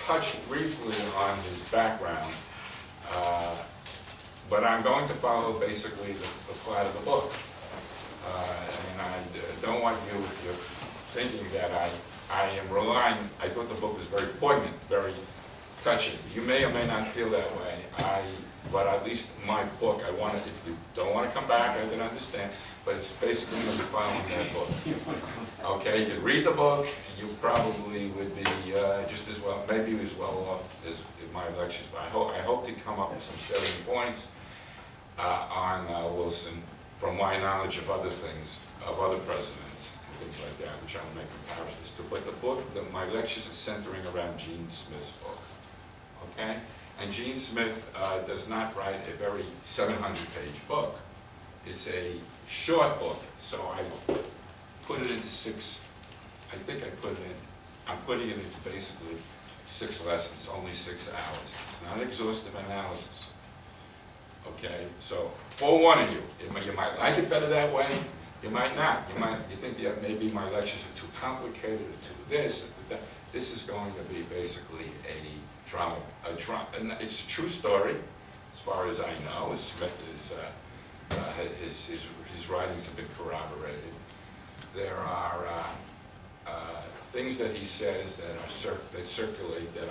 touch briefly on his background, but I'm going to follow basically the plot of the book. And I don't want you, if you're thinking that I am relying, I thought the book was very poignant, very touching. You may or may not feel that way. But at least my book, I want to, if you don't want to come back, I can understand, but it's basically going to be following that book. Okay, you can read the book, and you probably would be just as well, maybe as well off as in my lectures, but I hope to come up with some salient points on Wilson from my knowledge of other things, of other presidents, and things like that, which I'll make comparisons to. But the book, my lectures are centering around Gene Smith's book, okay? And Gene Smith does not write a very 700-page book. It's a short book, so I put it into six, I think I put it in, I'm putting it into basically 6 lessons, only 6 hours. It's not exhaustive analysis. Okay, so forewarning you, you might like it better that way, you might not. You think that maybe my lectures are too complicated or too this, that. This is going to be basically a drama, and it's a true story, as far as I know. Smith is, his writings have been corroborated. There are things that he says that are that circulate that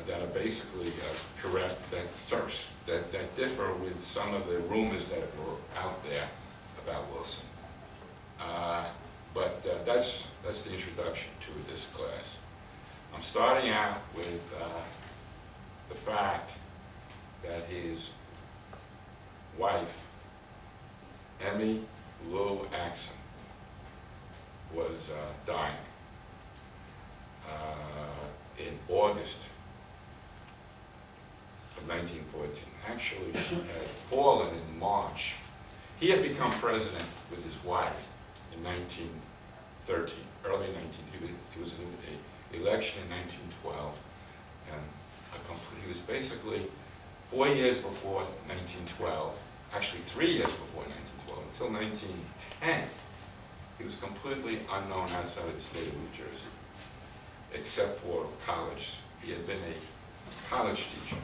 that are basically correct, that differ with some of the rumors that were out there about Wilson. But that's the introduction to this class. I'm starting out with the fact that his wife, Emmy Lou Axon, was dying in August of 1914. Actually, she had fallen in March. He had become president with his wife in 1913, early 19. He was in the election in 1912, and he was basically 4 years before 1912. Actually, 3 years before 1912, until 1910. He was completely unknown outside of the state of New Jersey, except for college. He had been a college teacher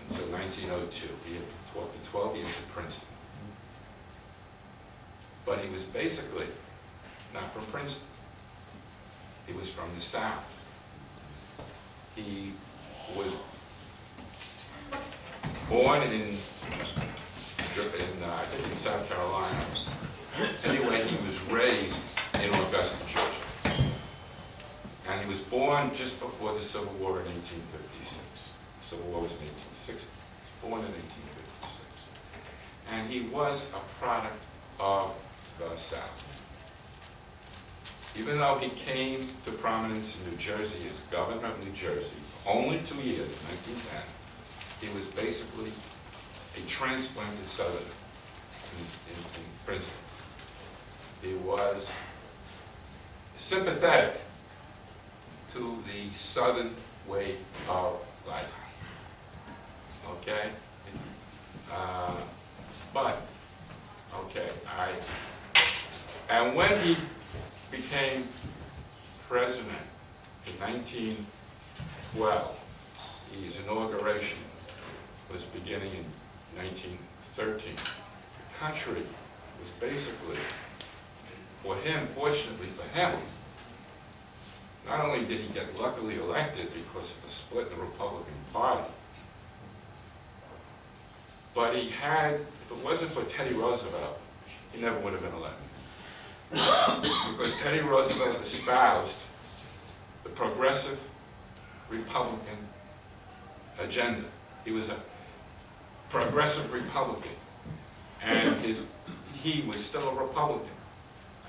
until 1902. He had taught for 12 years at Princeton. But he was basically not from Princeton. He was from the South. He was born in I think in South Carolina. Anyway, he was raised in Augusta, Georgia. And he was born just before the Civil War in 1856. The Civil War was in 1860. He was born in 1856. And he was a product of the South. Even though he came to prominence in New Jersey as governor of New Jersey, only 2 years, 1910, he was basically a transplanted Southerner in Princeton. He was sympathetic to the Southern way of life. Okay? And when he became president in 1912, his inauguration was beginning in 1913. The country was basically, for him, fortunately for him, not only did he get luckily elected because of the split in the Republican Party, but he had, if it wasn't for Teddy Roosevelt, he never would have been elected. Because Teddy Roosevelt espoused the progressive Republican agenda. He was a progressive Republican, and he was still a Republican.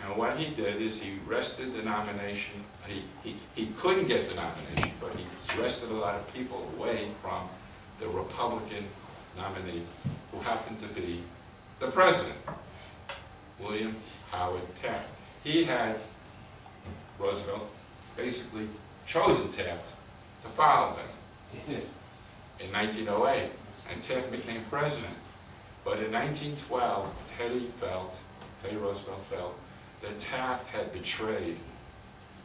And what he did is he wrested the nomination. He couldn't get the nomination, but he wrested a lot of people away from the Republican nominee, who happened to be the president, William Howard Taft. He had, Roosevelt, basically chosen Taft to follow them in 1908, and Taft became president. But in 1912, Teddy Roosevelt felt that Taft had betrayed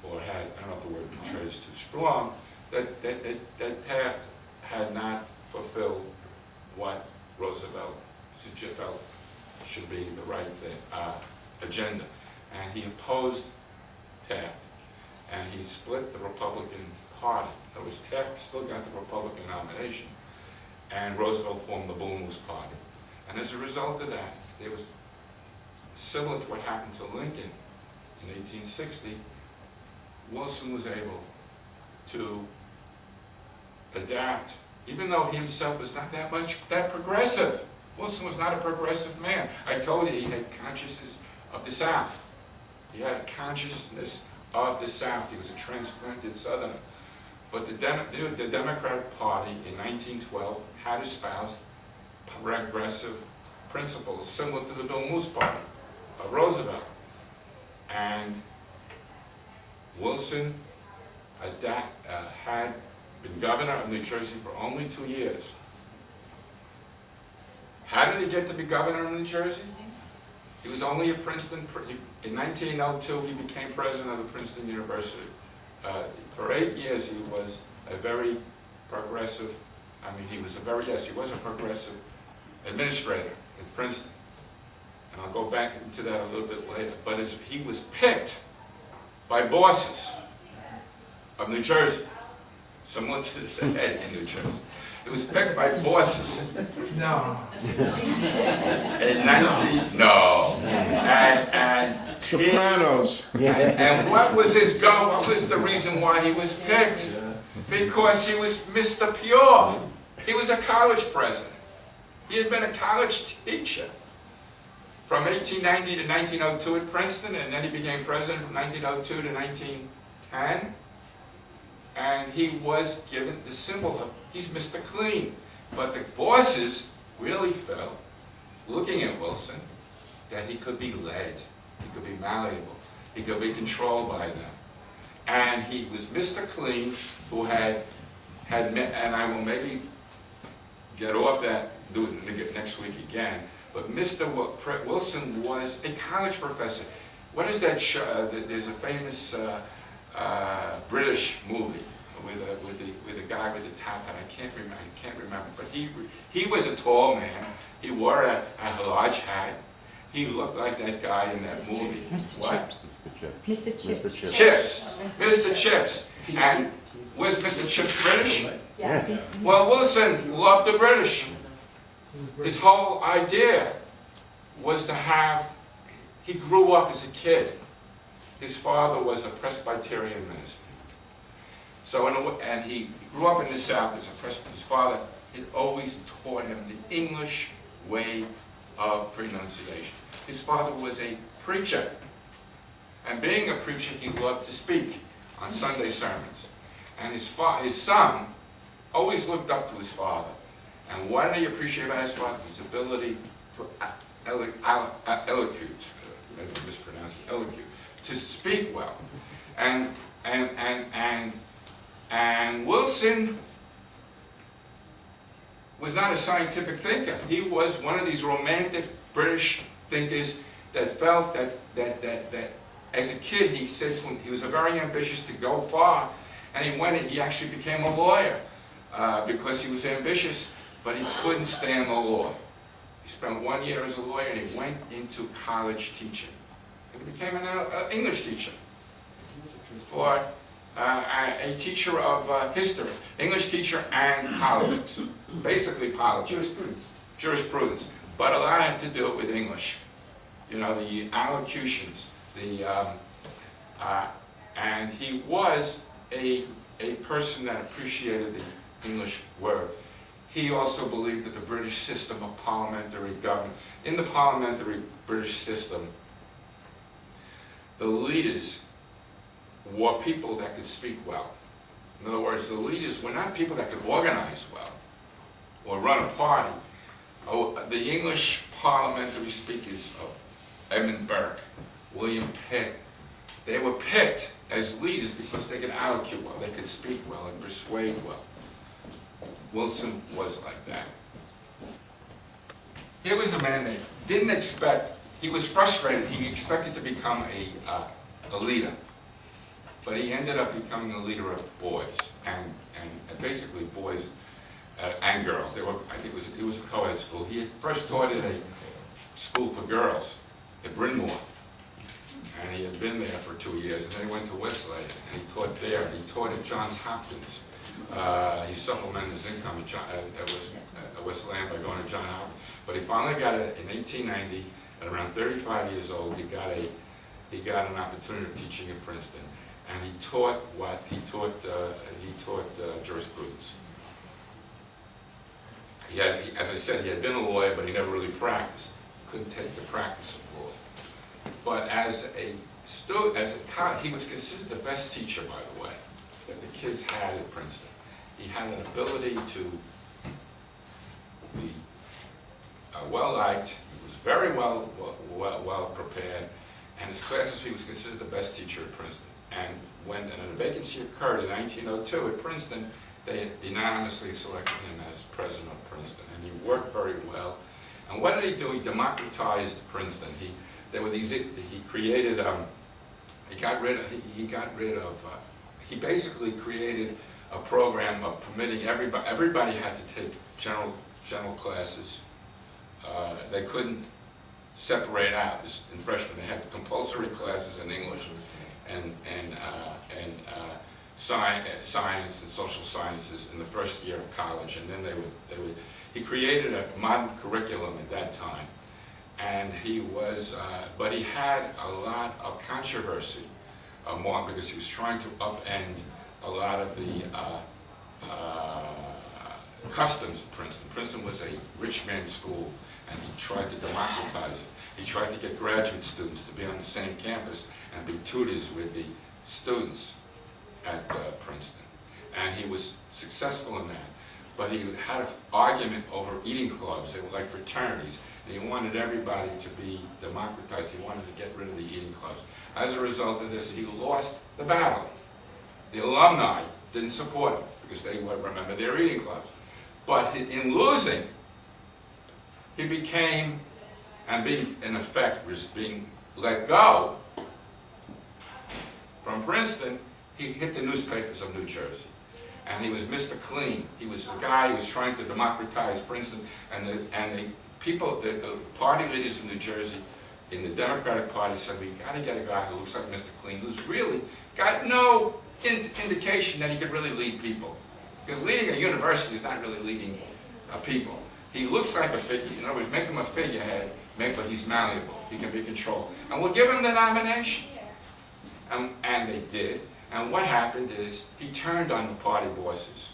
or had, I don't know if the word betrayed is too strong, that Taft had not fulfilled what Roosevelt felt should be the right thing, agenda. And he opposed Taft, and he split the Republican Party. In other words, Taft still got the Republican nomination, and Roosevelt formed the Bull Moose Party. And as a result of that, it was similar to what happened to Lincoln in 1860. Wilson was able to adapt, even though he himself was not that progressive. Wilson was not a progressive man. I told you he had consciousness of the South. He had a consciousness of the South. He was a transplanted Southerner. But the Democratic Party in 1912 had espoused progressive principles similar to the Bull Moose Party of Roosevelt. And Wilson had been governor of New Jersey for only 2 years. How did he get to be governor of New Jersey? He was only a Princeton, in 1902 he became president of Princeton University. For 8 years he was a very progressive, he was a progressive administrator at Princeton. And I'll go back into that a little bit later. But he was picked by bosses of New Jersey, similar to today in New Jersey. It was picked by bosses. No. In 19, no. And Sopranos. and what was his goal? What was the reason why he was picked? Because he was Mr. Pure. He was a college president. He had been a college teacher from 1890 to 1902 at Princeton, and then he became president from 1902 to 1910. And he was given the symbol of, he's Mr. Clean. But the bosses really felt, looking at Wilson, that he could be led, he could be malleable, he could be controlled by them. And he was Mr. Clean, who had and I will maybe get off that, do it next week again, but Mr. Wilson was a college professor. What is that show? There's a famous British movie with a guy with a top hat. I can't remember. But he was a tall man. He wore a large hat. He looked like that guy in that movie. Mr. Chips. Chips. Mr. Chips. And was Mr. Chips British? Yes. Well, Wilson loved the British. His whole idea was to have. He grew up as a kid. His father was a Presbyterian minister. So, and he grew up in the South as a Presbyterian. His father had always taught him the English way of pronunciation. His father was a preacher. And being a preacher, he loved to speak on Sunday sermons. And his son always looked up to his father. And what did he appreciate about his father? His ability to elocute, maybe I mispronounced it, elocute, to speak well. And Wilson was not a scientific thinker. He was one of these romantic British thinkers that felt that as a kid, he said to him, he was very ambitious to go far, and he actually became a lawyer because he was ambitious, but he couldn't stand the law. He spent 1 year as a lawyer, and he went into college teaching. And he became an English teacher, or a teacher of history, English teacher and politics, basically politics. Jurisprudence. But a lot had to do with English. You know, the allocutions, and he was a person that appreciated the English word. He also believed that the British system of parliamentary government, in the parliamentary British system, the leaders were people that could speak well. In other words, the leaders were not people that could organize well or run a party. The English parliamentary speakers of Edmund Burke, William Pitt, they were picked as leaders because they could allocute well, they could speak well and persuade well. Wilson was like that. Here was a man that didn't expect, he was frustrated, he expected to become a leader. but he ended up becoming a leader of boys, and basically boys and girls. They were, I think it was a co-ed school. He had first taught at a school for girls at Bryn Mawr, and he had been there for 2 years, and then he went to Wesleyan, and he taught there, and he taught at Johns Hopkins. He supplemented his income at Wesleyan by going to Johns Hopkins, but he finally got it in 1890. At around 35 years old, he got an opportunity of teaching at Princeton, and he taught jurisprudence. As I said, he had been a lawyer, but he never really practiced. Couldn't take the practice of law. But as a college, he was considered the best teacher, by the way, that the kids had at Princeton. He had an ability to be well-liked. He was very well prepared, and his classes, he was considered the best teacher at Princeton. And when a vacancy occurred in 1902 at Princeton, they unanimously selected him as president of Princeton, and he worked very well. And what did he do? He democratized Princeton. He basically created a program of permitting everybody had to take general classes. They couldn't separate out in freshmen. They had compulsory classes in English and science and social sciences in the first year of college, and then he created a modern curriculum at that time, and but he had a lot of controversy because he was trying to upend a lot of the customs of Princeton. Princeton was a rich man's school, and he tried to democratize it. He tried to get graduate students to be on the same campus and be tutors with the students at Princeton. And he was successful in that. But he had an argument over eating clubs. They were like fraternities. And he wanted everybody to be democratized. He wanted to get rid of the eating clubs. As a result of this, he lost the battle. The alumni didn't support him because they would remember their eating clubs. But in losing, he became, and being, in effect, was being let go from Princeton. He hit the newspapers of New Jersey. And he was Mr. Clean. He was the guy who was trying to democratize Princeton. And the people, the party leaders in New Jersey, in the Democratic Party, said, we got to get a guy who looks like Mr. Clean, who's really got no indication that he could really lead people. Because leading a university is not really leading people. He looks like a figure. In other words, make him a figurehead, but he's malleable. He can be controlled. And we'll give him the nomination. And they did. And what happened is he turned on the party bosses.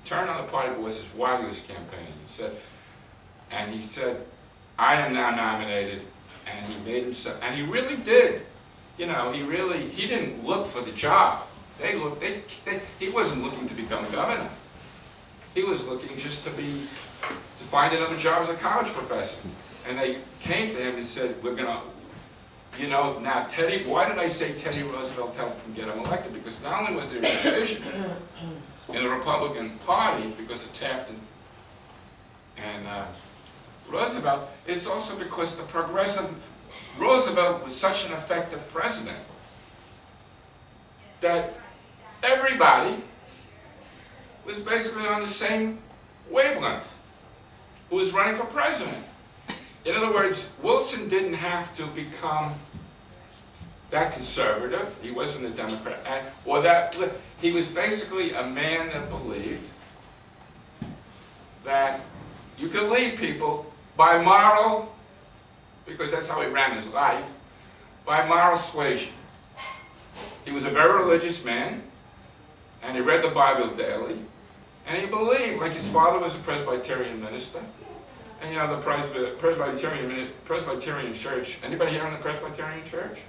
He turned on the party bosses while he was campaigning. He said, I am now nominated. And he made himself, and he really did. You know, he didn't look for the job. He wasn't looking to become governor. He was looking just to find another job as a college professor. And they came to him and said, we're going to, now Teddy, why did I say Teddy Roosevelt helped him get him elected? Because not only was there a division in the Republican Party because of Taft and Roosevelt, it's also because the progressive Roosevelt was such an effective president that everybody was basically on the same wavelength who was running for president. In other words, Wilson didn't have to become that conservative. He wasn't a Democrat. He was basically a man that believed that you could lead people by moral, because that's how he ran his life, by moral suasion. He was a very religious man, and he read the Bible daily, and he believed, like his father was a Presbyterian minister, and the Presbyterian Church, anybody here in the Presbyterian Church?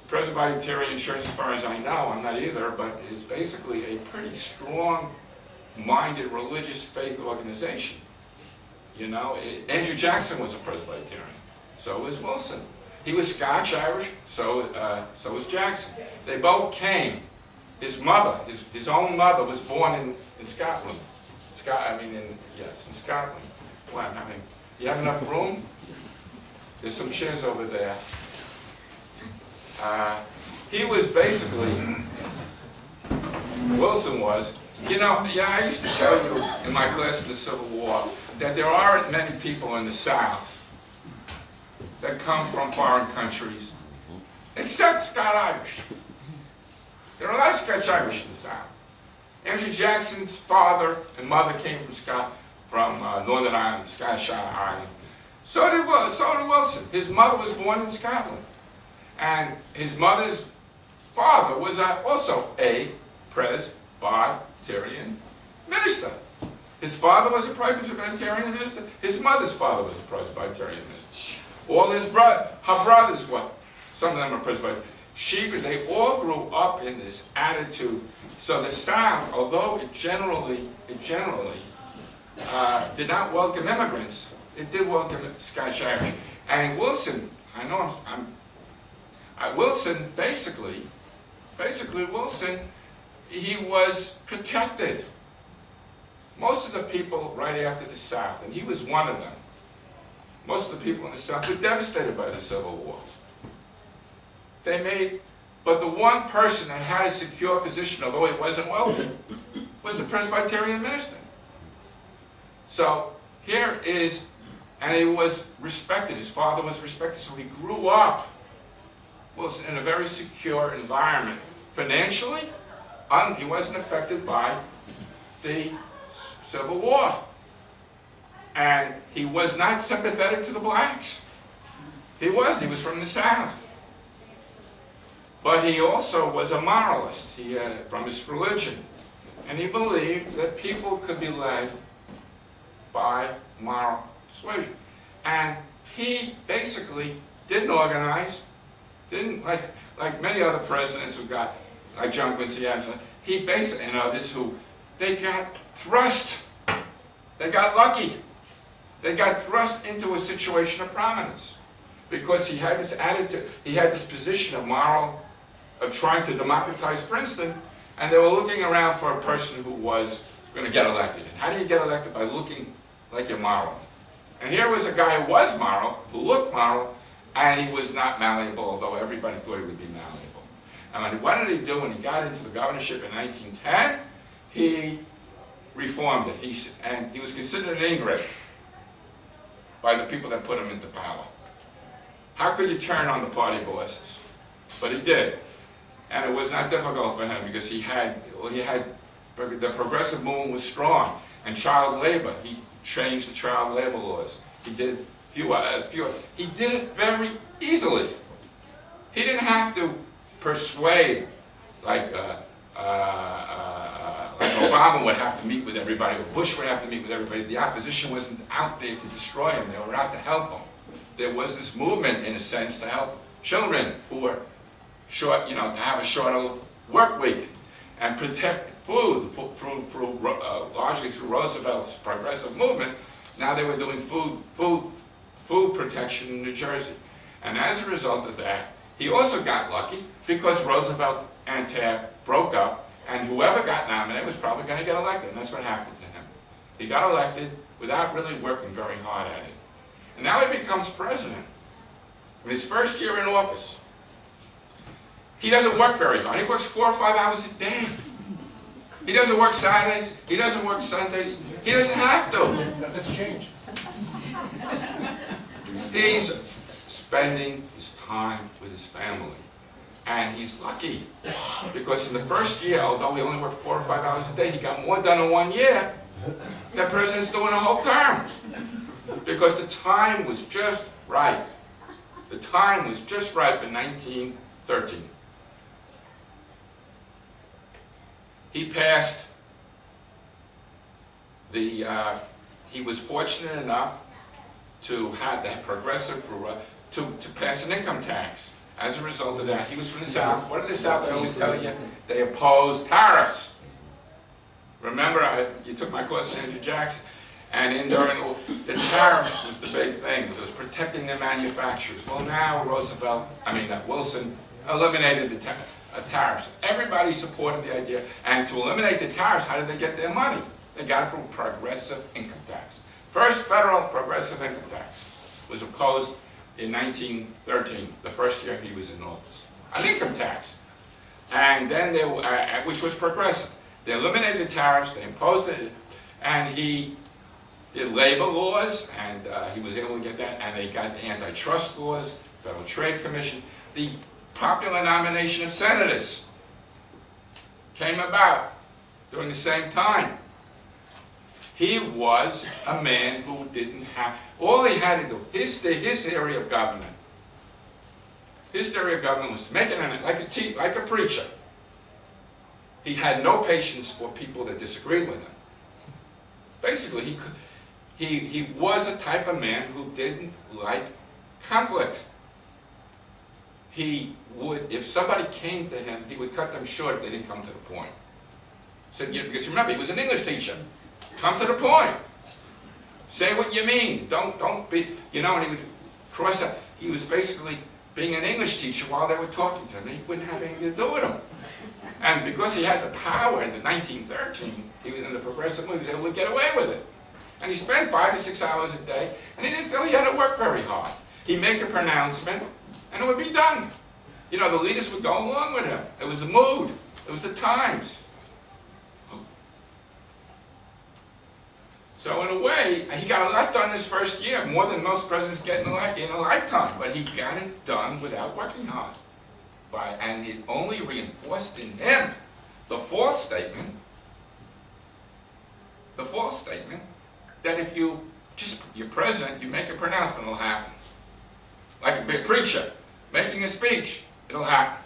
Presbyterian Church, as far as I know, I'm not either, but is basically a pretty strong-minded religious faith organization. Andrew Jackson was a Presbyterian. So was Wilson. He was Scotch-Irish, so was Jackson. They both came. His mother, his own mother, was born in Scotland. In Scotland. Well, you have enough room? There's some chairs over there. he was basically, Wilson was, you know, yeah, I used to tell you in my class of the Civil War that there aren't many people in the South that come from foreign countries, except Scotch-Irish. There are a lot of Scotch-Irish in the South. Andrew Jackson's father and mother came from Northern Ireland, Scottish Ireland. So did Wilson. His mother was born in Scotland. And his mother's father was also a Presbyterian minister. His father was a Presbyterian minister. His mother's father was a Presbyterian minister. All her brothers, some of them are Presbyterian. They all grew up in this attitude. So the South, although it generally did not welcome immigrants, it did welcome Scotch-Irish. And Wilson, Wilson basically Wilson, he was protected. Most of the people right after the South, and he was one of them, most of the people in the South were devastated by the Civil War. But the one person that had a secure position, although he wasn't wealthy, was the Presbyterian minister. So here is, and he was respected. His father was respected, so he grew up, Wilson, in a very secure environment. Financially, he wasn't affected by the Civil War. And he was not sympathetic to the blacks. He wasn't. He was from the South. But he also was a moralist. He had from his religion. And he believed that people could be led by moral persuasion. And he basically didn't organize, didn't like many other presidents who got, like John Quincy Adams, he basically, and others who, they got thrust, they got lucky. They got thrust into a situation of prominence because he had this attitude, he had this position of trying to democratize Princeton, and they were looking around for a person who was going to get elected. And how do you get elected? By looking like you're moral. And here was a guy who was moral, who looked moral, and he was not malleable, although everybody thought he would be malleable. And what did he do when he got into the governorship in 1910? He reformed it. And he was considered an ingrate by the people that put him into power. How could you turn on the party bosses? But he did. And it was not difficult for him because the progressive movement was strong. And child labor, he changed the child labor laws. He did he did it very easily. He didn't have to persuade like Obama would have to meet with everybody, or Bush would have to meet with everybody. The opposition wasn't out there to destroy him. They were out to help him. There was this movement, in a sense, to help children who were short, to have a shorter work week and protect food largely through Roosevelt's progressive movement. Now they were doing food protection in New Jersey. And as a result of that, he also got lucky because Roosevelt and Taft broke up, and whoever got nominated was probably going to get elected, and that's what happened to him. He got elected without really working very hard at it. And now he becomes president. In his first year in office, he doesn't work very hard. He works 4 or 5 hours a day. He doesn't work Saturdays. He doesn't work Sundays. He doesn't have to. That's changed. He's spending his time with his family. And he's lucky because in the first year, although he only worked 4 or 5 hours a day, he got more done in 1 year than president's doing a whole term. Because the time was just right. The time was just right for 1913. He passed he was fortunate enough to have that progressive, to pass an income tax. As a result of that, he was from the South. What did the South always tell you? They opposed tariffs. Remember, you took my course on Andrew Jackson, and during the tariffs was the big thing. It was protecting their manufacturers. Well, now Wilson eliminated the tariffs. Everybody supported the idea. And to eliminate the tariffs, how did they get their money? They got it from progressive income tax. First federal progressive income tax was opposed in 1913, the first year he was in office. an income tax. And then which was progressive. They eliminated the tariffs, they imposed it, and he did labor laws, and he was able to get that, and they got the antitrust laws, Federal Trade Commission. The popular nomination of senators came about during the same time. He was a man who didn't have, all he had to do, his theory of government, was to make it like a preacher. He had no patience for people that disagreed with him. Basically, he was a type of man who didn't like conflict. He would, if somebody came to him, he would cut them short if they didn't come to the point. So, because remember, he was an English teacher. Come to the point. Say what you mean. Don't be, and he would cross out. He was basically being an English teacher while they were talking to him, and he wouldn't have anything to do with them. And because he had the power in 1913, he was in the progressive movement, he was able to get away with it. And he spent 5 to 6 hours a day, and he didn't feel he had to work very hard. He'd make a pronouncement, and it would be done. The leaders would go along with him. It was the mood. It was the times. So in a way, he got a lot done his first year, more than most presidents get in a lifetime. But he got it done without working hard. And it only reinforced in him the false statement that if you're president, you make a pronouncement, it'll happen. Like a big preacher making a speech, it'll happen.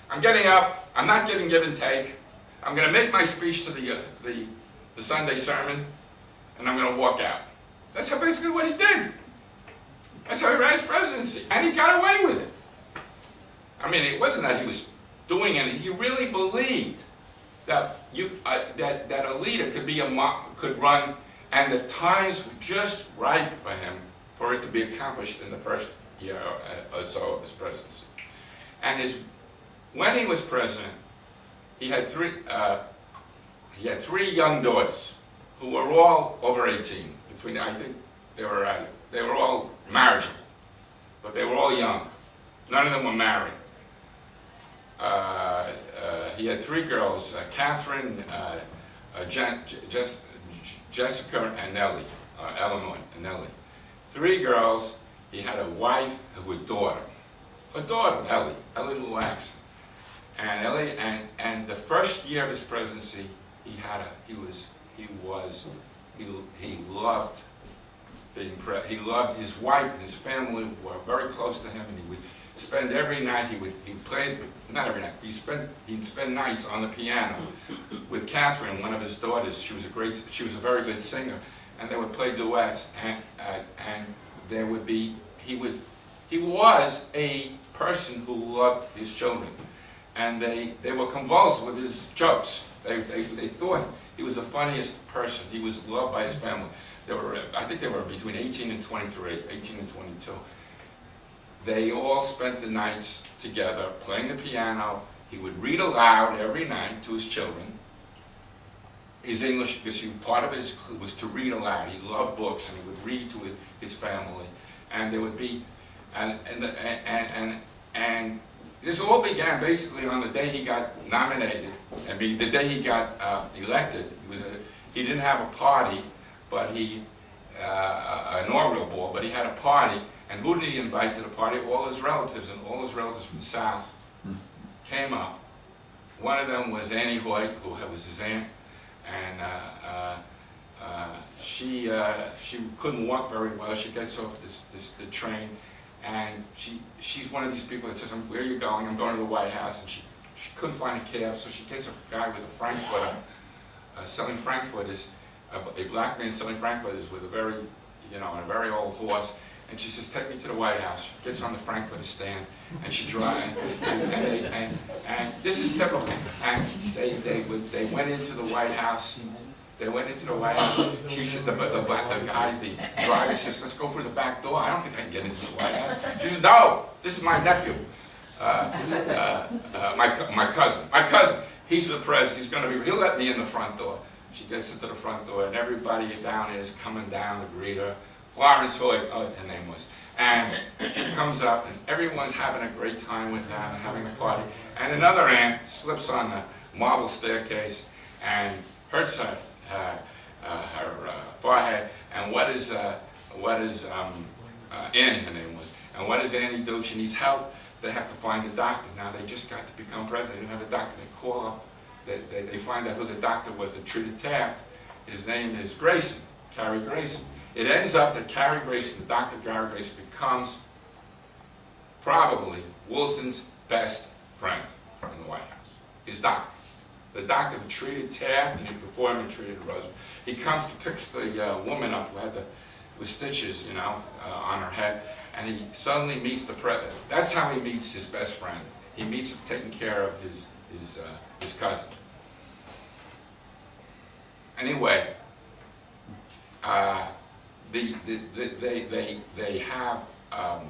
I'm getting up, I'm not giving give and take. I'm going to make my speech to the Sunday sermon, and I'm going to walk out. That's basically what he did. That's how he ran his presidency, and he got away with it. I mean, it wasn't that he was doing anything. He really believed that that a leader could run, and the times were just right for him for it to be accomplished in the first year or so of his presidency. And when he was president, he had three young daughters who were all over 18. I think they were all marriageable, but they were all young. None of them were married. He had 3 girls: Catherine, Jessica, and Nellie, Eleanor and Nellie. 3 girls. He had a wife with a daughter, Ellie Lou Axon. And Ellie, and the first year of his presidency, he loved he loved his wife and his family were very close to him, and he would spend every night, he'd spend nights on the piano with Catherine, one of his daughters. She was a very good singer, and they would play duets, and there would be, he was a person who loved his children, and they were convulsed with his jokes. They thought he was the funniest person. He was loved by his family. I think they were between 18 and 23, 18 and 22. They all spent the nights together playing the piano. He would read aloud every night to his children. His English, because part of his was to read aloud. He loved books, and he would read to his family. And there would be, and this all began basically on the day he got nominated. The day he got elected. He didn't have a party, but an inaugural ball, but he had a party. And who did he invite to the party? All his relatives, and all his relatives from the South came up. One of them was Annie Hoyt, who was his aunt, and she couldn't walk very well. She gets off the train, and she's one of these people that says, "Where are you going?" "I'm going to the White House." And she couldn't find a cab, so she gets a guy with a Frankfurter, selling Frankfurters, a black man selling Frankfurters with a very old horse. And she says, "Take me to the White House." She gets on the Frankfurter stand, and she drives, and this is typical. And they went into the White House. She said, the driver says, "Let's go through the back door." "I don't think I can get into the White House." She says, "No, this is my nephew, my cousin. He's the president. He'll let me in the front door." She gets into the front door, and everybody down there is coming down to greet her. Florence Hoyt, her name was. And she comes up, and everyone's having a great time with that and having a party. And another aunt slips on the marble staircase and hurts her forehead. And what is Annie, her name was. And what does Annie do? She needs help. They have to find a doctor. Now, they just got to become president. They didn't have a doctor. They call up. They find out who the doctor was that treated Taft. His name is Grayson, Cary Grayson. It ends up that Cary Grayson, Dr. Cary Grayson, becomes probably Wilson's best friend in the White House. His doctor. The doctor who treated Taft and before him treated Roosevelt. He comes to pick the woman up who had with stitches, on her head, and he suddenly meets the president. That's how he meets his best friend. He meets him taking care of his cousin. Anyway, they have a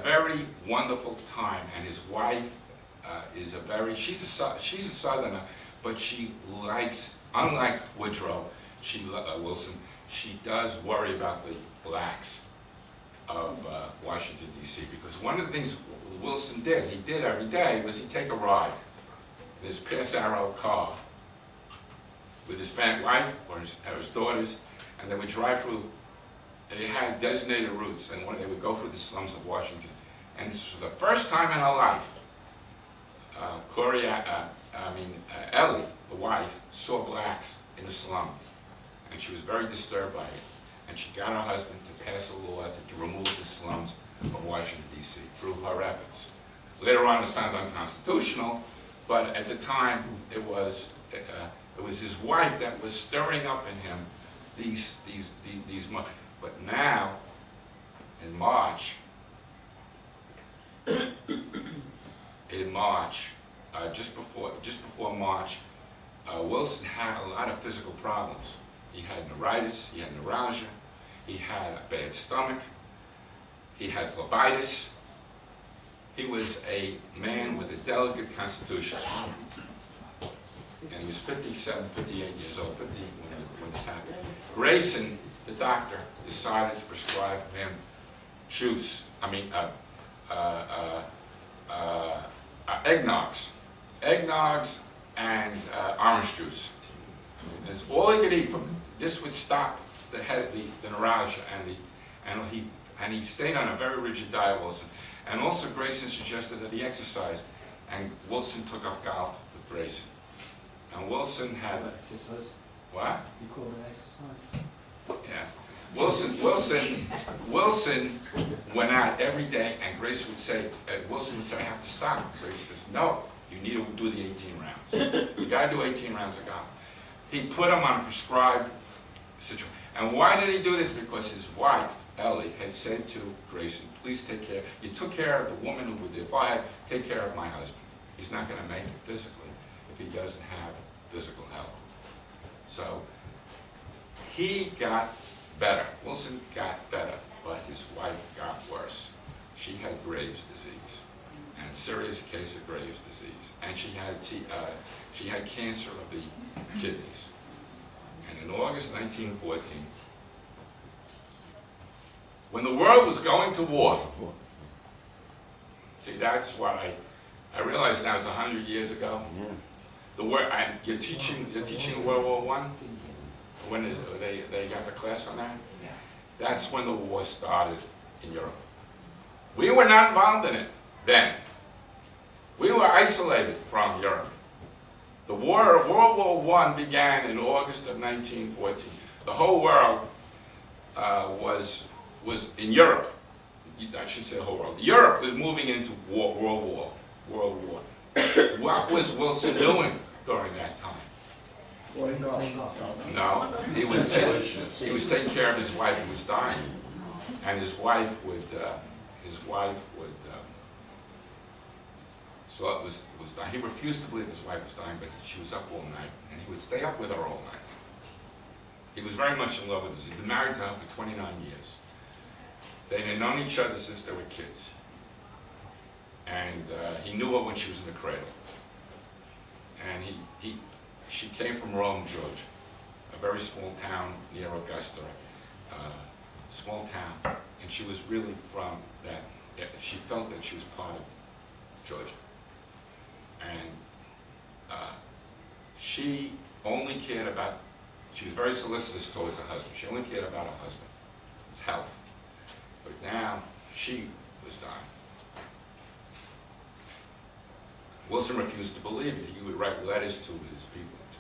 very wonderful time, and his wife she's a Southerner, but she likes, unlike Woodrow, Wilson, she does worry about the blacks of Washington, D.C., because one of the things Wilson did every day, was he'd take a ride in his Pass Arrow car with his wife or his daughters, and they would drive through. They had designated routes, and they would go through the slums of Washington. And this was the first time in her life, Ellie, the wife, saw blacks in the slum, and she was very disturbed by it. And she got her husband to pass a law to remove the slums of Washington, D.C. through her efforts. Later on, it was found unconstitutional, but at the time, it was his wife that was stirring up in him these. But now, in March, just before March, Wilson had a lot of physical problems. He had neuritis, he had neuralgia, he had a bad stomach, he had phlebitis. He was a man with a delicate constitution. And he was 57, 58 years old, 50 when this happened. Grayson, the doctor, decided to prescribe him eggnogs and orange juice. And it's all he could eat from. This would stop the neuralgia, and he stayed on a very rigid diet, Wilson. And also Grayson suggested that he exercise, and Wilson took up golf with Grayson. And Wilson had exercise. What? You call it exercise? Yeah. Wilson went out every day, and Grayson would say, Wilson would say, I have to stop. Grayson says, no, you need to do the 18 rounds. You got to do 18 rounds of golf. He put him on a prescribed situation. And why did he do this? Because his wife, Ellie, had said to Grayson, please take care. You took care of the woman who would, if I take care of my husband. He's not going to make it physically if he doesn't have physical health. So he got better. Wilson got better, but his wife got worse. She had Graves' disease, and serious case of Graves' disease, and she had cancer of the kidneys. And in August 1914, when the world was going to war, see, that's what I realize now. It's 100 years ago. Yeah. The war, you're teaching World War I. When they got the class on that? Yeah. That's when the war started in Europe. We were not involved in it then. We were isolated from Europe. The war, World War I began in August of 1914. The whole world was in Europe. I should say the whole world. Europe was moving into World War. What was Wilson doing during that time? No, he was taking care of his wife who was dying, and his wife would so it was dying. He refused to believe his wife was dying, but she was up all night, and he would stay up with her all night. He was very much in love with her. He'd been married to her for 29 years. They had known each other since they were kids, and he knew her when she was in the cradle. And she came from Rome, Georgia, a very small town near Augusta, small town, and she was really from that, she felt that she was part of Georgia. And she only cared about, she was very solicitous towards her husband. She only cared about her husband, his health. But now she was dying. Wilson refused to believe it. He would write letters to his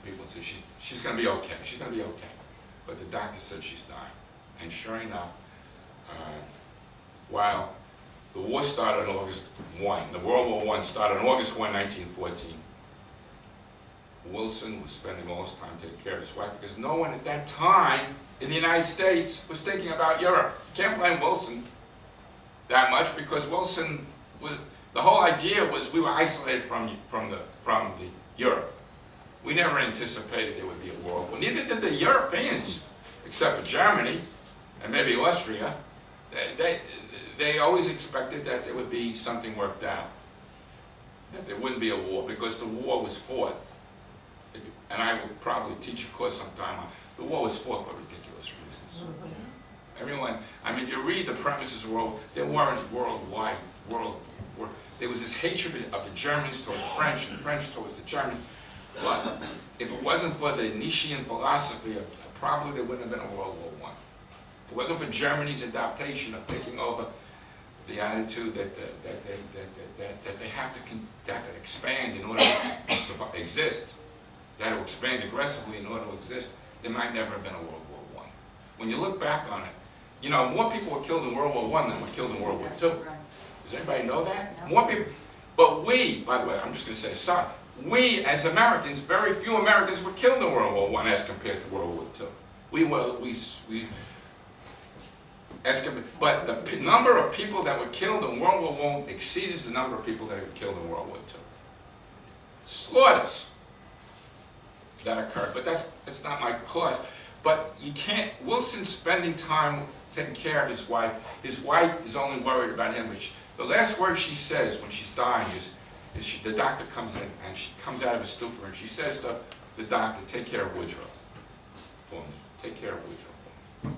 people and say, she's going to be okay, she's going to be okay. But the doctor said she's dying. And sure enough, while the war started on August 1, the World War I started on August 1, 1914, Wilson was spending all his time taking care of his wife because no one at that time in the United States was thinking about Europe. Can't blame Wilson that much because Wilson was, the whole idea was we were isolated from the Europe. We never anticipated there would be a world war. Neither did the Europeans, except for Germany and maybe Austria. They always expected that there would be something worked out, that there wouldn't be a war because the war was fought. And I will probably teach a course sometime on the war was fought for ridiculous reasons. Everyone, I mean, you read the premises of there weren't worldwide war. There was this hatred of the Germans towards the French and the French towards the Germans. But if it wasn't for the Nietzschean philosophy, probably there wouldn't have been a World War I. If it wasn't for Germany's adaptation of taking over the attitude that they have to expand in order to exist, they had to expand aggressively in order to exist, there might never have been a World War I. When you look back on it, you know, more people were killed in World War I than were killed in World War II. Does anybody know that? No. More people. But we, by the way, I'm just going to say, sorry, we as Americans, very few Americans were killed in World War I as compared to World War II. But the number of people that were killed in World War I exceeded the number of people that were killed in World War II. Slaughters that occurred, but that's not my cause. But you can't, Wilson's spending time taking care of his wife. His wife is only worried about him. The last word she says when she's dying is the doctor comes in and she comes out of his stupor and she says to the doctor, take care of Woodrow for me. Take care of Woodrow for me.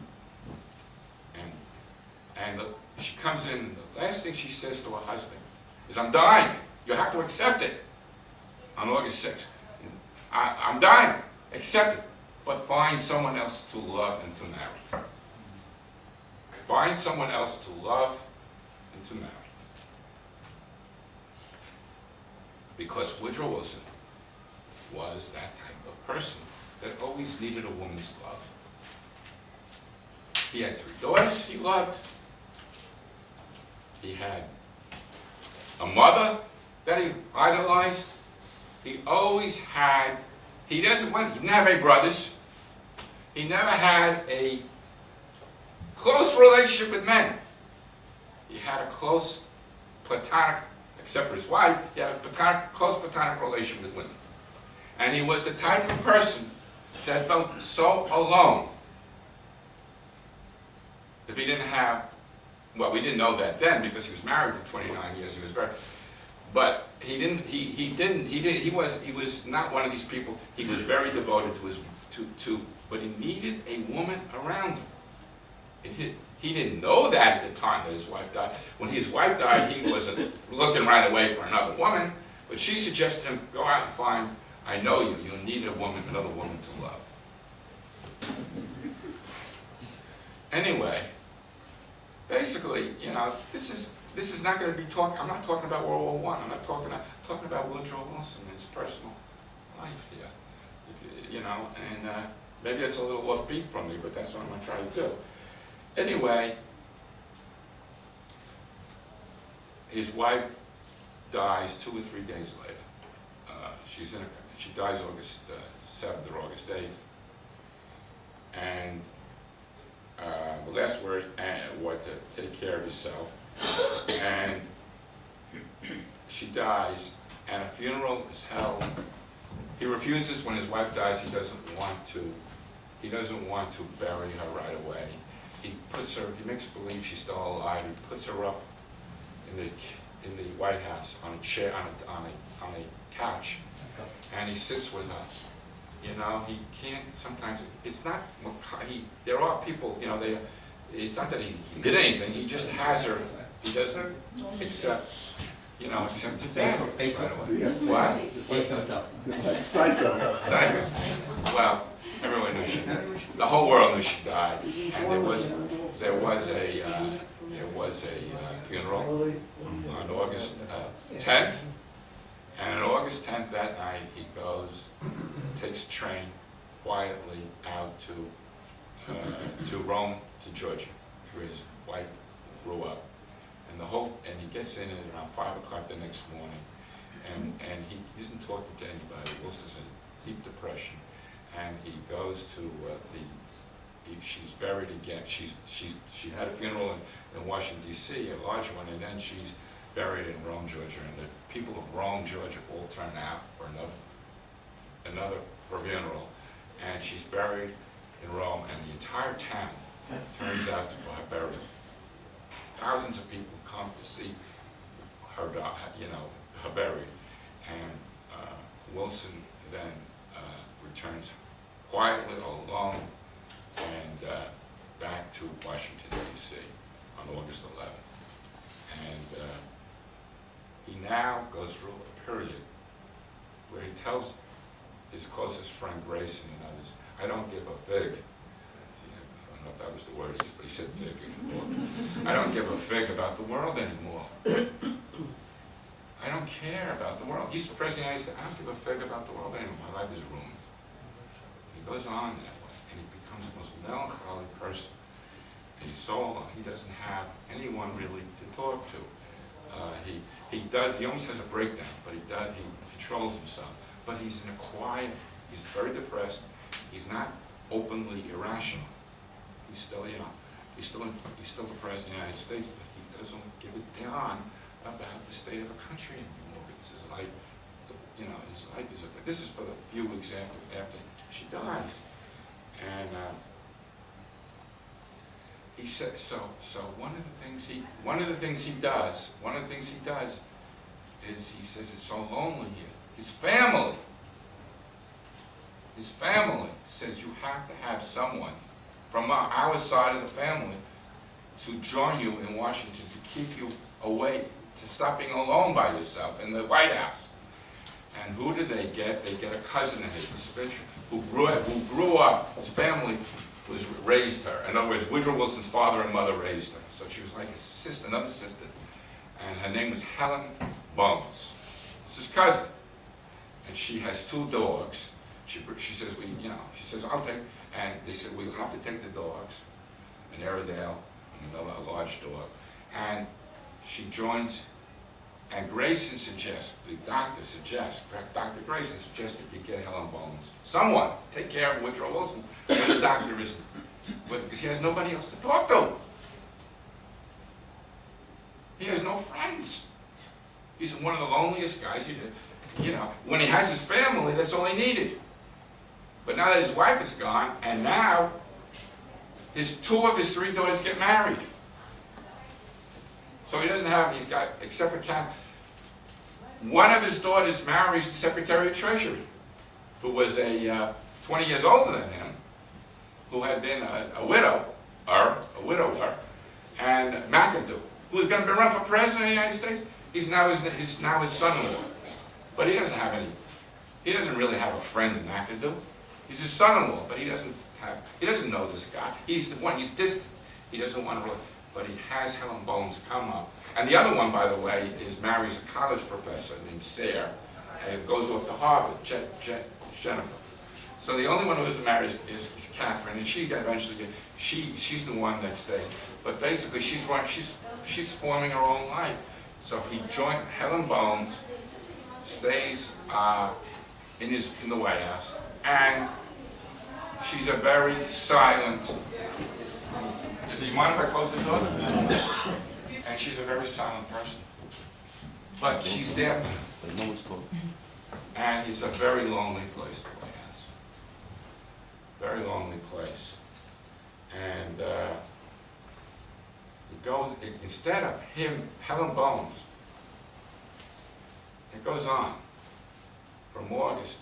And she comes in and the last thing she says to her husband is, I'm dying. You have to accept it. On August 6th. I'm dying. Accept it. But find someone else to love and to marry. Find someone else to love and to marry. Because Woodrow Wilson was that type of person that always needed a woman's love. He had 3 daughters he loved. He had a mother that he idolized. He always had, he didn't have any brothers. He never had a close relationship with men. He had a close platonic, except for his wife, he had a close platonic relationship with women. And he was the type of person that felt so alone if he didn't have, well, we didn't know that then because he was married for 29 years. He was very, but he was not one of these people. He was very devoted to but he needed a woman around him. He didn't know that at the time that his wife died. When his wife died, he wasn't looking right away for another woman, but she suggested him, go out and find, I know you need another woman to love. Anyway, basically, you know, this is not going to be talking, I'm not talking about World War I, I'm talking about Woodrow Wilson and his personal life here. You know, and maybe it's a little offbeat from me, but that's what I'm going to try to do. Anyway, his wife dies 2 or 3 days later. She dies August 7th or August 8th. And the last word was to take care of yourself. And she dies, and a funeral is held. He refuses when his wife dies. He doesn't want to bury her right away. He makes believe she's still alive. He puts her up in the White House on a chair, on a couch, and he sits with her. You know, he can't sometimes, it's not, there are people, you know, it's not that he did anything, he just has her, he doesn't accept, you know, accept to death. Bates Right himself. away. What? Bates himself. Psycho. Second, well, everyone knew she, the whole world knew she died, and there was a funeral on August 10th, and on August 10th that night, he goes, takes a train quietly out to Rome, to Georgia, where his wife grew up, and he gets in at around 5 o'clock the next morning, and he isn't talking to anybody. Wilson's in deep depression, and he goes to she's buried again. She had a funeral in Washington D.C., a large one, and then she's buried in Rome, Georgia, and the people of Rome, Georgia, all turn out for another funeral, and she's buried in Rome, and the entire town turns out to bury her. Thousands of people come to see her, her buried, and Wilson then returns quietly alone and back to Washington D.C. on August 11th, and he now goes through a period where he tells his closest friend Grayson and others, "I don't give a fig." I don't know if that was the word he used, but he said fig in the book. "I don't give a fig about the world anymore. I don't care about the world." He's the president. I said, "I don't give a fig about the world anymore. My life is ruined." He goes on that way, and he becomes the most melancholy person. And he's so alone. He doesn't have anyone really to talk to. He almost has a breakdown, but he controls himself. But he's in a quiet, he's very depressed. He's not openly irrational. He's still, he's still the president of the United States, but he doesn't give a damn about the state of the country anymore, because his life, his life is this is for the few weeks after she dies. And he said, so one of the things he does is he says it's so lonely here. His family says you have to have someone from our side of the family to join you in Washington, to keep you away, to stop being alone by yourself in the White House. And who did they get? They get a cousin of his, a Spitzer, who grew up, his family raised her. In other words, Woodrow Wilson's father and mother raised her. So she was like a sister, another sister. And her name was Helen Bones. It's his cousin. And she has 2 dogs. She says, she says, I'll take, and they said, we'll have to take the dogs, an Airedale and a large dog. And she joins, and Grayson suggests, Dr. Grayson suggests that you get Helen Bones. Someone, take care of Woodrow Wilson, when the doctor isn't, because he has nobody else to talk to. He has no friends. He's one of the loneliest guys. When he has his family, that's all he needed. But now that his wife is gone, and now 2 of his 3 daughters get married. So he doesn't have, he's got, except for Cat, one of his daughters marries the Secretary of Treasury, who was 20 years older than him, who had been a widower, and McAdoo, who was going to run for president of the United States. He's now his son-in-law. But he doesn't really have a friend in McAdoo. He's his son-in-law, but he doesn't know this guy. He's distant. He doesn't want to really, but he has Helen Bones come up. And the other one, by the way, marries a college professor named Sayre, and goes off to Harvard, Jennifer. So the only one who isn't married is Catherine, and she eventually she's the one that stays. But basically, she's forming her own life. So he joined Helen Bones, stays in the White House, and she's a very silent. Does he mind if I close the door? And she's a very silent person, but she's there for him. And it's a very lonely place, the White House. Very lonely place. And instead of Helen Bones, it goes on from August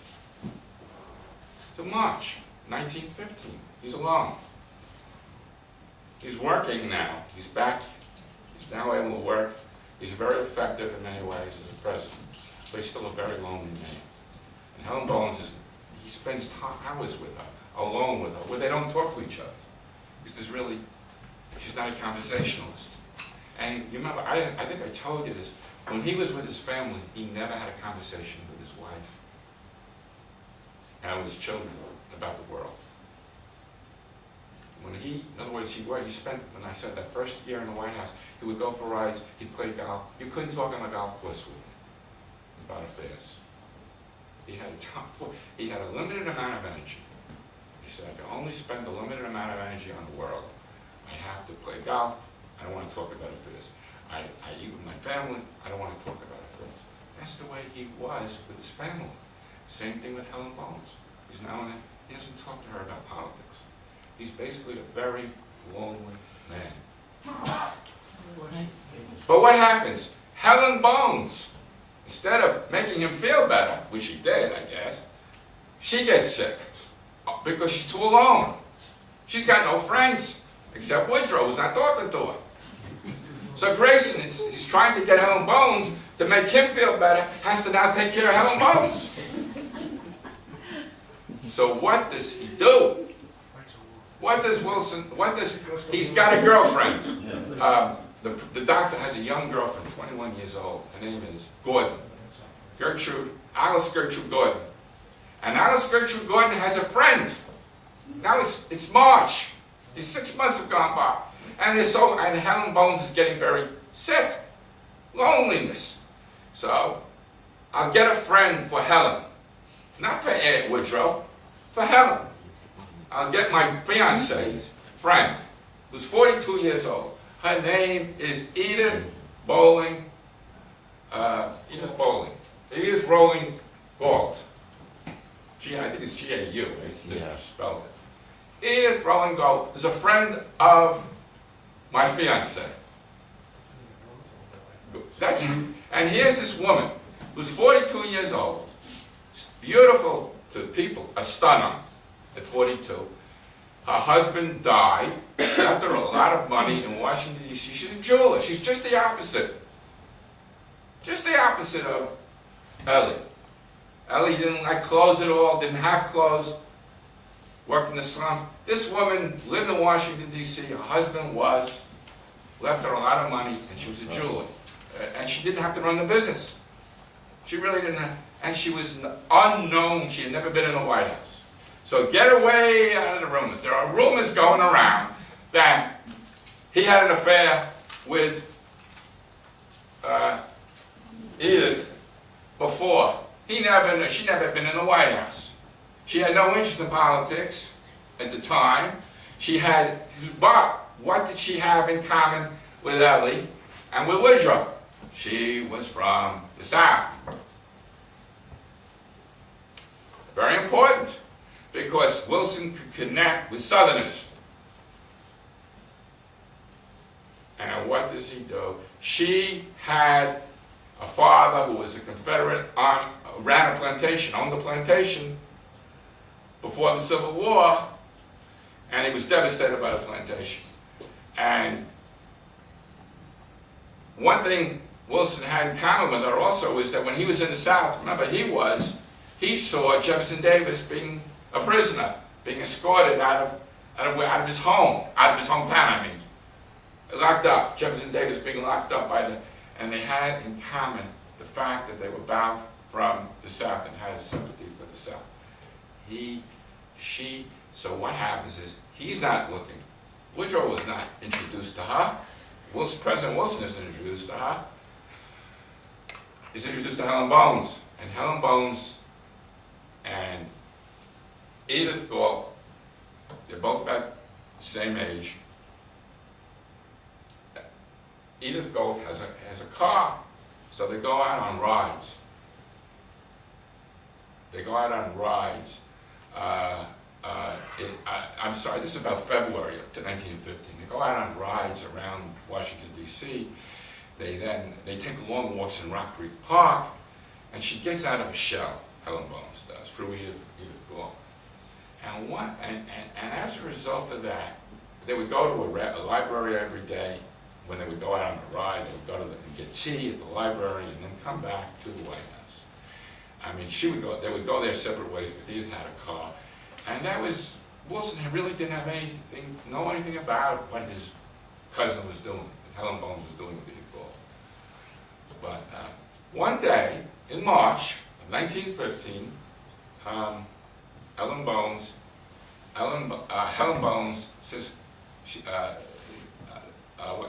to March 1915. He's alone. He's working now. He's back. He's now able to work. He's very effective in many ways as a president, but he's still a very lonely man. And Helen Bones he spends hours with her, alone with her, where they don't talk to each other. Because she's not a conversationalist. And you remember, I think I told you this, when he was with his family, he never had a conversation with his wife and with his children about the world. In other words, he spent, when I said that first year in the White House, he would go for rides, he'd play golf. You couldn't talk on the golf course with him about affairs. He had a limited amount of energy. He said, I can only spend a limited amount of energy on the world. I have to play golf. I don't want to talk about affairs. I eat with my family. I don't want to talk about affairs. That's the way he was with his family. Same thing with Helen Bones. He doesn't talk to her about politics. He's basically a very lonely man. But what happens? Helen Bones, instead of making him feel better, which she did, I guess, she gets sick because she's too alone. She's got no friends except Woodrow, who's not talking to her. So Grayson, he's trying to get Helen Bones to make him feel better, has to now take care of Helen Bones. So what does he do? He's got a girlfriend. The doctor has a young girlfriend, 21 years old. Her name is Gordon. Alice Gertrude Gordon. And Alice Gertrude Gordon has a friend. Now it's March. 6 months have gone by. And Helen Bones is getting very sick. Loneliness. So, I'll get a friend for Helen. Not for Ed Woodrow, for Helen. I'll get my fiancé's friend, who's 42 years old. Her name is Edith Rowling Galt. I think it's G-A-U, I just spelled it. Edith Rowling Galt is a friend of my fiancé. And here's this woman who's 42 years old, beautiful to people, a stunner at 42. Her husband died, left her a lot of money in Washington, D.C. She's a jeweler. She's just the opposite. Just the opposite of Ellie. Ellie didn't like clothes at all, didn't have clothes, worked in the slums. This woman lived in Washington, D.C. Her husband left her a lot of money, and she was a jeweler. And she didn't have to run the business. She really didn't. And she was unknown. She had never been in the White House. So get away out of the rumors. There are rumors going around that he had an affair with Edith before. She never been in the White House. She had no interest in politics at the time. But what did she have in common with Ellie and with Woodrow? She was from the South. Very important, because Wilson could connect with Southerners. And what does he do? She had a father who was a Confederate, ran a plantation, owned a plantation before the Civil War, and he was devastated by the plantation. And one thing Wilson had in common with her also is that when he was in the South, remember he saw Jefferson Davis being a prisoner, being escorted out of his home, out of his hometown, locked up. Jefferson Davis being locked up and they had in common the fact that they were bound from the South and had a sympathy for the South. So what happens is, he's not looking. Woodrow was not introduced to her. President Wilson isn't introduced to her. He's introduced to Helen Bones. And Helen Bones and Edith Galt, they're both about the same age. Edith Galt has a car, so they go out on rides. I'm sorry, this is about February to 1915. They go out on rides around Washington, D.C. They take long walks in Rock Creek Park, and she gets out of a shell, Helen Bones does, through Edith Galt. And as a result of that, they would go to a library every day. When they would go out on a ride, they would go to and get tea at the library and then come back to the White House. I mean, they would go their separate ways, but Edith had a car. And that was, Wilson really didn't have know anything about what his cousin was doing, what Helen Bones was doing with Edith Ball. But one day, in March of 1915, Helen Bones says,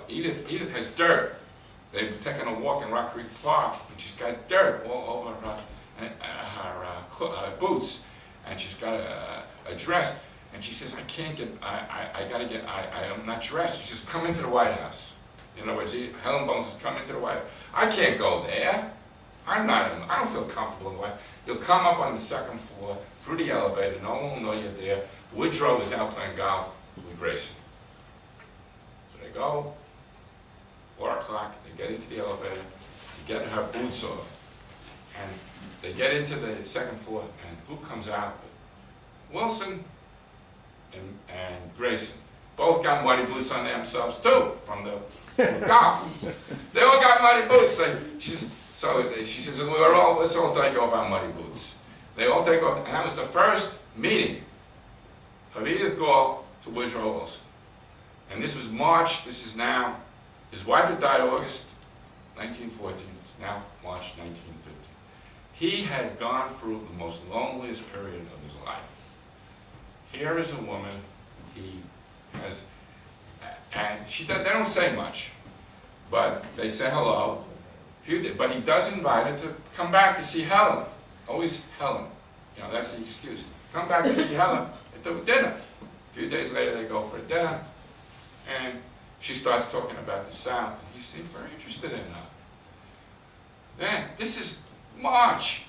Edith has dirt. They've taken a walk in Rock Creek Park, and she's got dirt all over her boots, and she's got a dress, and she says, I'm not dressed. She says, come into the White House. In other words, Helen Bones says, come into the White House. I can't go there. I don't feel comfortable in the White House. You'll come up on the second floor, through the elevator, no one will know you're there. Woodrow is out playing golf with Grayson. So they go, 4 o'clock, they get into the elevator, to get her boots off. And they get into the second floor, and who comes out? Wilson and Grayson. Both got muddy boots on themselves too, from the golf. They all got muddy boots. She says, let's all take off our muddy boots. They all take off, and that was the first meeting of Edith Gall to Woodrow Wilson. And this was March, his wife had died August 1914, it's now March 1915. He had gone through the most loneliest period of his life. Here is a woman he has, and they don't say much, but they say hello. But he does invite her to come back to see Helen. Always Helen. That's the excuse. Come back to see Helen at the dinner. A few days later, they go for a dinner, and she starts talking about the South, and he seems very interested in her. Then, this is March.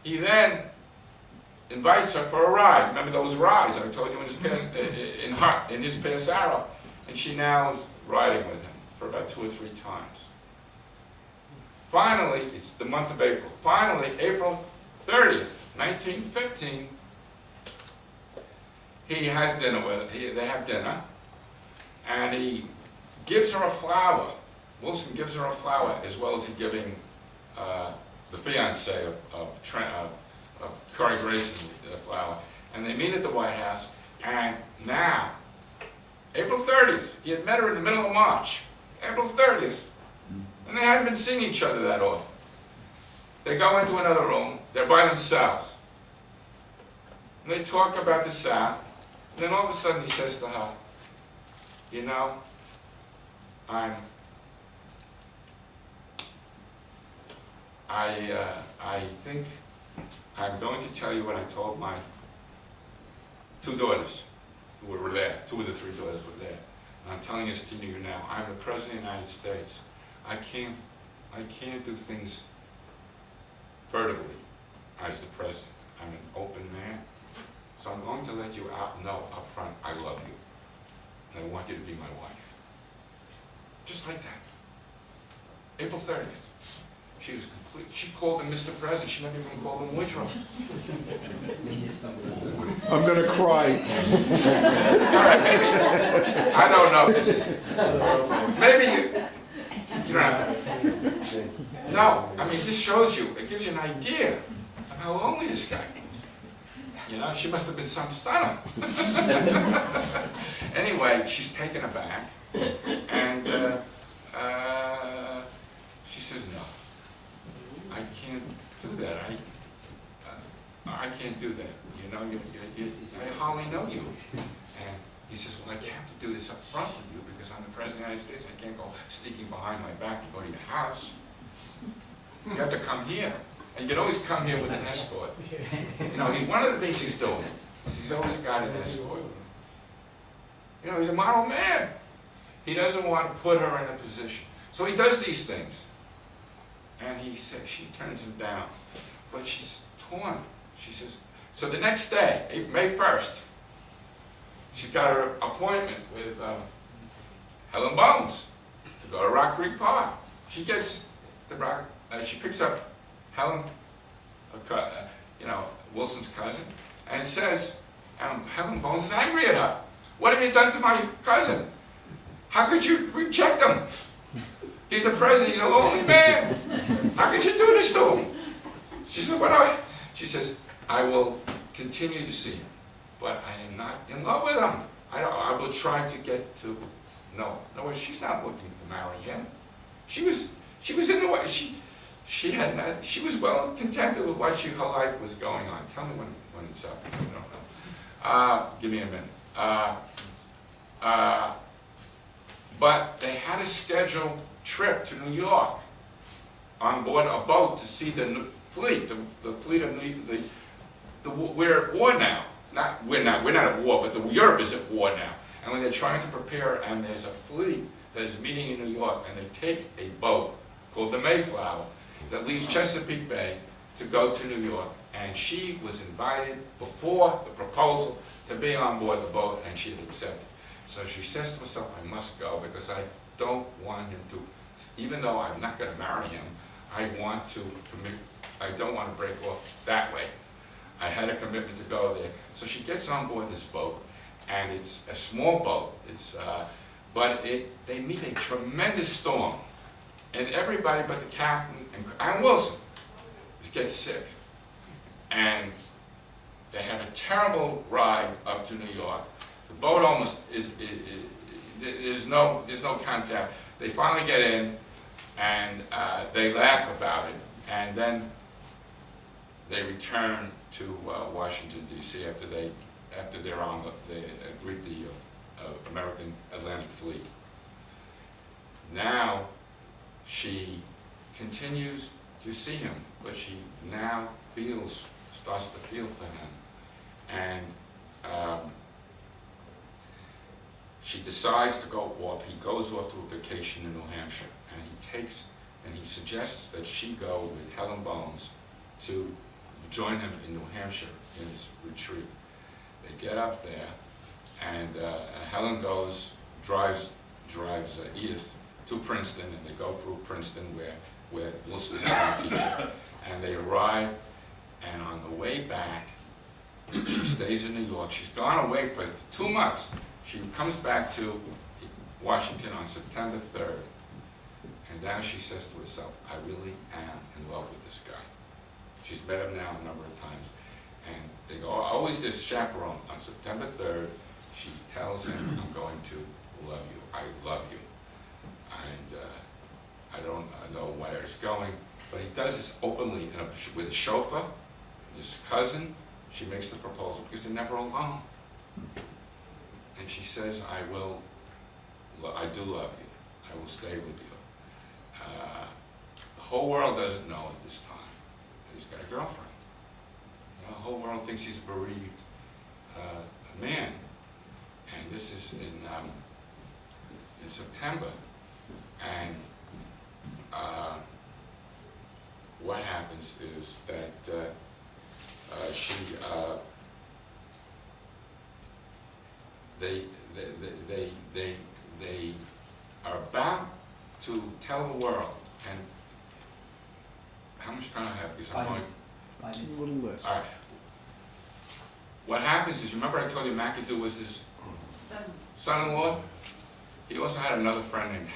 He then invites her for a ride. Remember those rides I told you in his Passaro? And she now is riding with him for about 2 or 3 times. Finally, it's the month of April. Finally, April 30th, 1915, he has dinner with her. They have dinner, and he gives her a flower. Wilson gives her a flower, as well as he giving the fiancée of Corey Grayson a flower. And they meet at the White House, and now, April 30th, he had met her in the middle of March. April 30th. And they hadn't been seeing each other that often. They go into another room, they're by themselves. And they talk about the South, and then all of a sudden he says to her, I think I'm going to tell you what I told my 2 daughters who were there. 2 of the 3 daughters were there. And I'm telling this to you now. I'm the President of the United States. I can't do things furtively as the President. I'm an open man. So I'm going to let you know up front, I love you. And I want you to be my wife. Just like that. April 30th. She was complete. She called him Mr. President. She never even called him Woodrow. I'm going to cry. All right, maybe. I don't know. This is. Maybe you don't have to. No, I mean, this shows you, it gives you an idea of how lonely this guy was. She must have been some stunner. Anyway, she's taken aback, and she says, no, I can't do that. I can't do that. I hardly know you. And he says, well, I have to do this up front with you because I'm the President of the United States. I can't go sneaking behind my back and go to your house. You have to come here. And you can always come here with an escort. He's one of the things he's doing. He's always got an escort. He's a model man. He doesn't want to put her in a position. So he does these things. And she turns him down. But she's torn. She says, so the next day, May 1st, she's got her appointment with Helen Bones to go to Rock Creek Park. She gets the she picks up Helen, Wilson's cousin, and says, Helen Bones is angry at her. What have you done to my cousin? How could you reject him? He's the president, he's a lonely man. How could you do this to him? She said, she says, I will continue to see him, but I am not in love with him. I will try to get to know. No, she's not looking to marry him. She was in the way, she was well contented with what her life was going on. Tell me when it's up. I don't know. Give me a minute. But they had a scheduled trip to New York on board a boat to see the fleet, the fleet of we're at war now. We're not at war, but Europe is at war now. And when they're trying to prepare, and there's a fleet that is meeting in New York, and they take a boat called the Mayflower that leaves Chesapeake Bay to go to New York. And she was invited before the proposal to be on board the boat, and she had accepted. So she says to herself, I must go because I don't want him to, even though I'm not going to marry him, I want to commit, I don't want to break off that way. I had a commitment to go there. So she gets on board this boat, and it's a small boat. But they meet a tremendous storm, and everybody but the captain and Wilson gets sick. And they have a terrible ride up to New York. The boat almost there's no contact. They finally get in, and they laugh about it, and then they return to Washington D.C. after they're on they greet the American Atlantic Fleet. Now she continues to see him, but she now starts to feel for him, and she decides to go off. He goes off to a vacation in New Hampshire, and he suggests that she go with Helen Bones to join him in New Hampshire in his retreat. They get up there, and Helen drives Edith to Princeton, and they go through Princeton where Wilson is a teacher, and they arrive, and on the way back, she stays in New York. She's gone away for 2 months. She comes back to Washington on September 3rd, and now she says to herself, I really am in love with this guy. She's met him now a number of times, and they go, always this chaperone. On September 3rd, she tells him, I'm going to love you. I love you. And I don't know where it's going, but he does this openly with a chauffeur, his cousin. She makes the proposal because they're never alone. And she says, I do love you. I will stay with you. The whole world doesn't know at this time that he's got a girlfriend. The whole world thinks he's a bereaved man. And this is in September. And what happens is that they are about to tell the world. And how much time I have? Because I'm going. A little less. All right. What happens is, remember I told you McAdoo was his son-in-law? He also had another friend named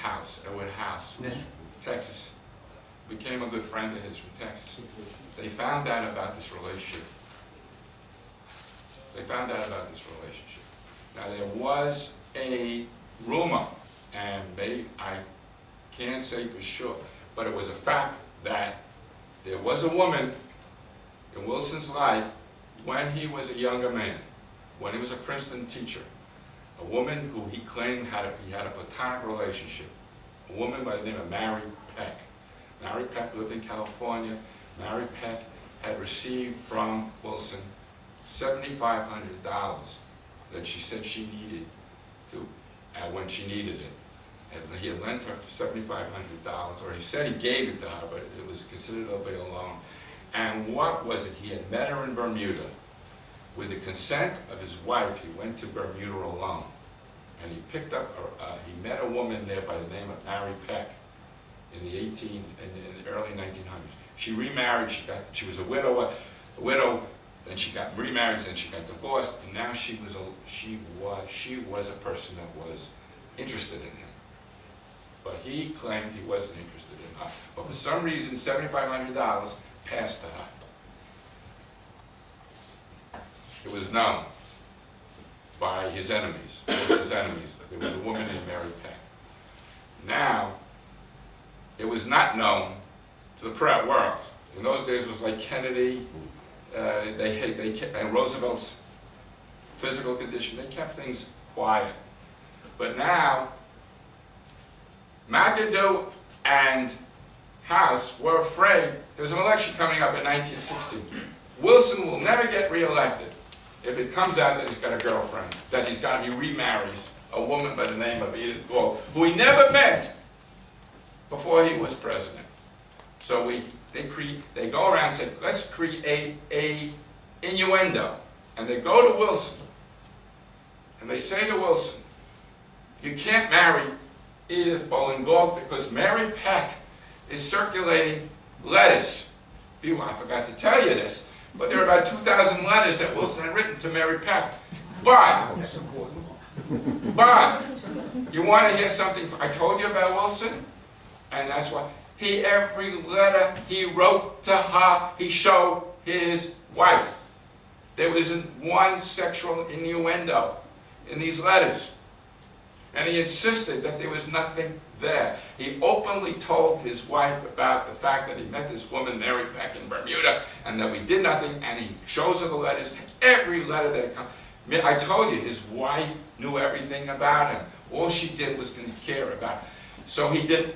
Edward House, who was from Texas. Became a good friend of his from Texas. They found out about this relationship. Now there was a rumor, and I can't say for sure, but it was a fact that there was a woman in Wilson's life when he was a younger man, when he was a Princeton teacher, a woman who he claimed he had a platonic relationship, a woman by the name of Mary Peck. Mary Peck lived in California. Mary Peck had received from Wilson $7,500 that she said she needed when she needed it. And he had lent her $7,500, or he said he gave it to her, but it was considered a big loan. And what was it? He had met her in Bermuda. With the consent of his wife, he went to Bermuda alone. And he picked up, he met a woman there by the name of Mary Peck in the early 1900s. She remarried, she was a widow then she got remarried, then she got divorced, and now she was a person that was interested in him. But he claimed he wasn't interested in her. But for some reason, $7,500 passed to her. It was known by his enemies, his enemies, that there was a woman named Mary Peck. Now, it was not known to the proud world. In those days, it was like Kennedy, and Roosevelt's physical condition. They kept things quiet. But now, McAdoo and House were afraid. There was an election coming up in 1960. Wilson will never get reelected if it comes out that he's got a girlfriend, that he remarries a woman by the name of Edith Gould, who he never met before he was president. So they go around and say, let's create a innuendo. And they go to Wilson, and they say to Wilson, you can't marry Edith Bowling Gould because Mary Peck is circulating letters. People, I forgot to tell you this, but there are about 2,000 letters that Wilson had written to Mary Peck. But you want to hear something? I told you about Wilson, and that's why every letter he wrote to her, he showed his wife. There wasn't one sexual innuendo in these letters. And he insisted that there was nothing there. He openly told his wife about the fact that he met this woman, Mary Peck, in Bermuda, and that we did nothing, and he shows her the letters, every letter that comes. I told you, his wife knew everything about him. All she did was care about him. So he did,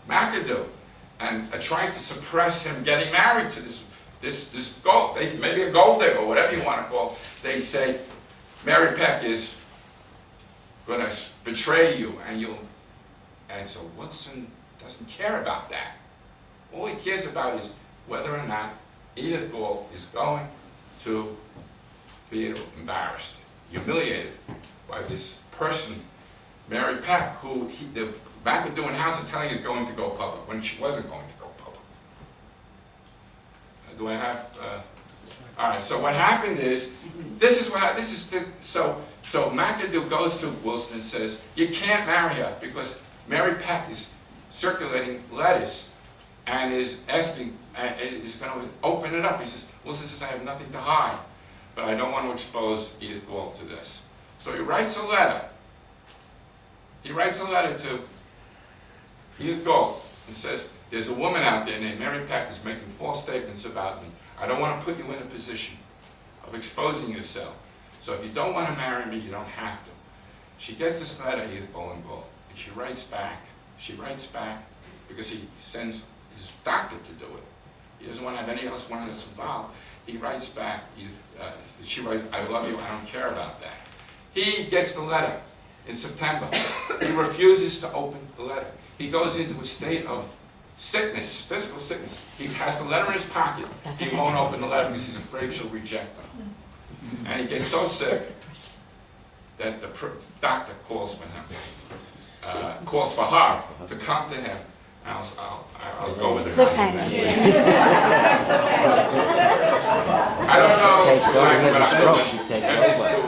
McAdoo, and trying to suppress him getting married to this gold, maybe a gold digger, whatever you want to call it, they say, Mary Peck is going to betray you, and so Wilson doesn't care about that. All he cares about is whether or not Edith Gould is going to feel embarrassed, humiliated by this person, Mary Peck, who the McAdoo and House are telling is going to go public, when she wasn't going to go public. Do I have... all right, so what happened is, so McAdoo goes to Wilson and says, you can't marry her because Mary Peck is circulating letters and is asking, is going to open it up. He says, Wilson says, I have nothing to hide, but I don't want to expose Edith Gould to this. So he writes a letter. He writes a letter to Edith Gould and says, there's a woman out there named Mary Peck who's making false statements about me. I don't want to put you in a position of exposing yourself. So if you don't want to marry me, you don't have to. She gets this letter, Edith Bowling Gould, and she writes back. She writes back because he sends his doctor to do it. He doesn't want to have any else one that's involved. He writes back. She writes, I love you, I don't care about that. He gets the letter in September. He refuses to open the letter. He goes into a state of sickness, physical sickness. He has the letter in his pocket. He won't open the letter because he's afraid she'll reject him. And he gets so sick that the doctor calls for him, calls for her to come to him. I'll go with the cousin. I don't know, but